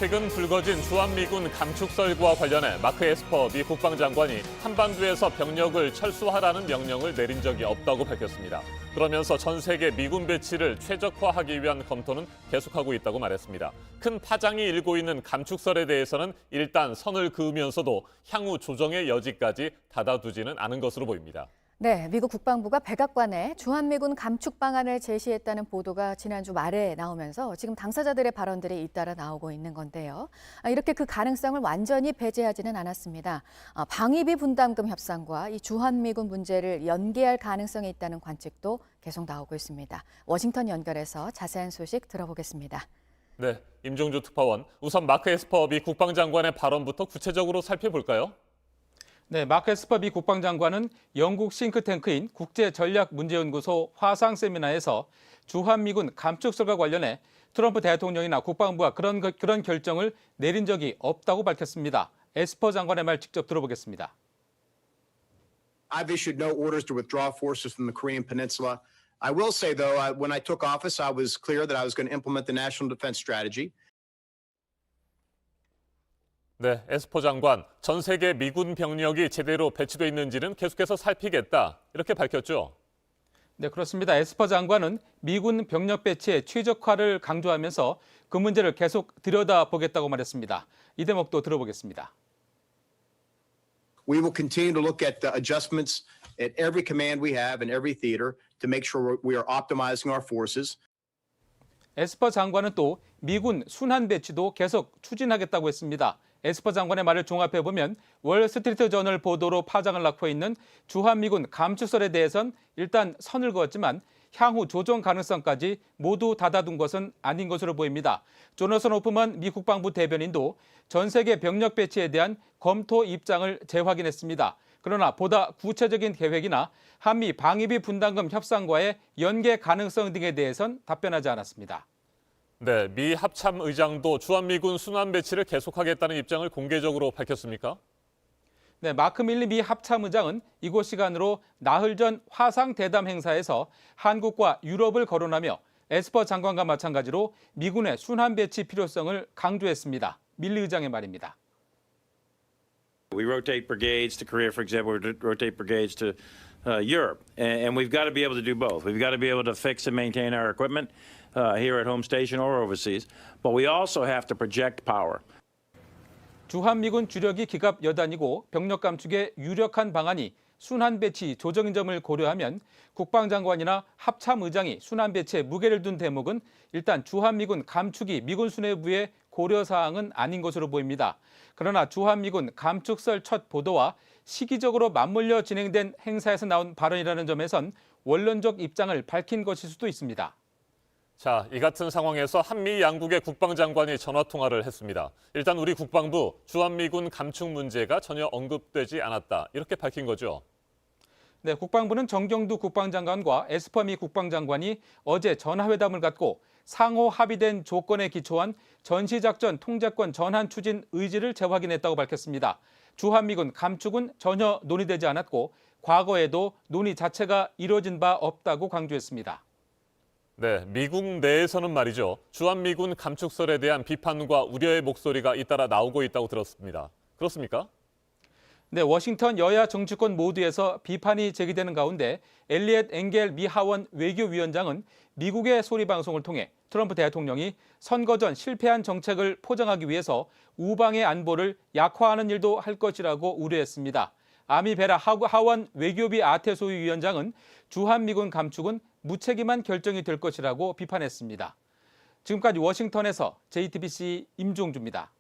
최근 불거진 주한미군 감축설과 관련해 마크 에스퍼 미 국방장관이 한반도에서 병력을 철수하라는 명령을 내린 적이 없다고 밝혔습니다. 그러면서 전 세계 미군 배치를 최적화하기 위한 검토는 계속하고 있다고 말했습니다. 큰 파장이 일고 있는 감축설에 대해서는 일단 선을 그으면서도 향후 조정의 여지까지 닫아두지는 않은 것으로 보입니다. 네, 미국 국방부가 백악관에 주한미군 감축 방안을 제시했다는 보도가 지난주 말에 나오면서 지금 당사자들의 발언들이 잇따라 나오고 있는 건데요. 이렇게 그 가능성을 완전히 배제하지는 않았습니다. 방위비 분담금 협상과 이 주한미군 문제를 연계할 가능성이 있다는 관측도 계속 나오고 있습니다. 워싱턴 연결해서 자세한 소식 들어보겠습니다. 네, 임종주 특파원. 우선 마크 에스퍼 미 국방장관의 발언부터 구체적으로 살펴볼까요? 네, 마크 에스퍼 미 국방장관은 영국 싱크탱크인 국제전략문제연구소 화상 세미나에서 주한미군 감축설과 관련해 트럼프 대통령이나 국방부가 그런 결정을 내린 적이 없다고 밝혔습니다. 에스퍼 장관의 말 직접 들어보겠습니다. I've issued no orders to withdraw forces from the Korean Peninsula. I will say, though, when I took office, I was clear that I was going to implement the National Defense Strategy. 네, 에스퍼 장관, 전 세계 미군 병력이 제대로 배치돼 있는지는 계속해서 살피겠다, 이렇게 밝혔죠. 네, 그렇습니다. 에스퍼 장관은 미군 병력 배치의 최적화를 강조하면서 그 문제를 계속 들여다보겠다고 말했습니다. 이 대목도 들어보겠습니다. We will continue to look at the adjustments at every command we have in every theater to make sure we are optimizing our forces. 에스퍼 장관은 또 미군 순환 배치도 계속 추진하겠다고 했습니다. 에스퍼 장관의 말을 종합해보면 월스트리트저널 보도로 파장을 낳고 있는 주한미군 감축설에 대해선 일단 선을 그었지만 향후 조정 가능성까지 모두 닫아둔 것은 아닌 것으로 보입니다. 조너선 호프먼 미 국방부 대변인도 전 세계 병력 배치에 대한 검토 입장을 재확인했습니다. 그러나 보다 구체적인 계획이나 한미 방위비 분담금 협상과의 연계 가능성 등에 대해선 답변하지 않았습니다. 네, 미 합참의장도 주한미군 순환 배치를 계속하겠다는 입장을 공개적으로 밝혔습니까? 네, 마크 밀리 미 합참의장은 이곳 시간으로 나흘 전 화상 대담 행사에서 한국과 유럽을 거론하며 에스퍼 장관과 마찬가지로 미군의 순환 배치 필요성을 강조했습니다. 밀리 의장의 말입니다. We rotate brigades to Korea, for example, we rotate brigades to Europe, and we've got to be able to do both. We've got to be able to fix and maintain our equipment here at home station or overseas, but we also have to project power. 주한미군 주력이 기갑 여단이고 병력 감축에 유력한 방안이 순환 배치 조정인 점을 고려하면 국방장관이나 합참의장이 순환 배치에 무게를 둔 대목은 일단 주한미군 감축이 미군 수뇌부의 고려사항은 아닌 것으로 보입니다. 그러나 주한미군 감축설 첫 보도와 시기적으로 맞물려 진행된 행사에서 나온 발언이라는 점에선 원론적 입장을 밝힌 것일 수도 있습니다. 자, 이 같은 상황에서 한미 양국의 국방장관이 전화통화를 했습니다. 일단 우리 국방부 주한미군 감축 문제가 전혀 언급되지 않았다, 이렇게 밝힌 거죠. 네, 국방부는 정경두 국방장관과 에스퍼 미 국방장관이 어제 전화회담을 갖고 상호 합의된 조건에 기초한 전시작전 통제권 전환 추진 의지를 재확인했다고 밝혔습니다. 주한미군 감축은 전혀 논의되지 않았고 과거에도 논의 자체가 이루어진 바 없다고 강조했습니다. 네, 미국 내에서는 말이죠. 주한미군 감축설에 대한 비판과 우려의 목소리가 잇따라 나오고 있다고 들었습니다. 그렇습니까? 네, 워싱턴 여야 정치권 모두에서 비판이 제기되는 가운데 엘리엇 엥겔 미 하원 외교위원장은 미국의 소리방송을 통해 트럼프 대통령이 선거 전 실패한 정책을 포장하기 위해서 우방의 안보를 약화하는 일도 할 것이라고 우려했습니다. 아미 베라 하원 외교비 아테소이 위원장은 주한미군 감축은 무책임한 결정이 될 것이라고 비판했습니다. 지금까지 워싱턴에서 JTBC 임종주입니다.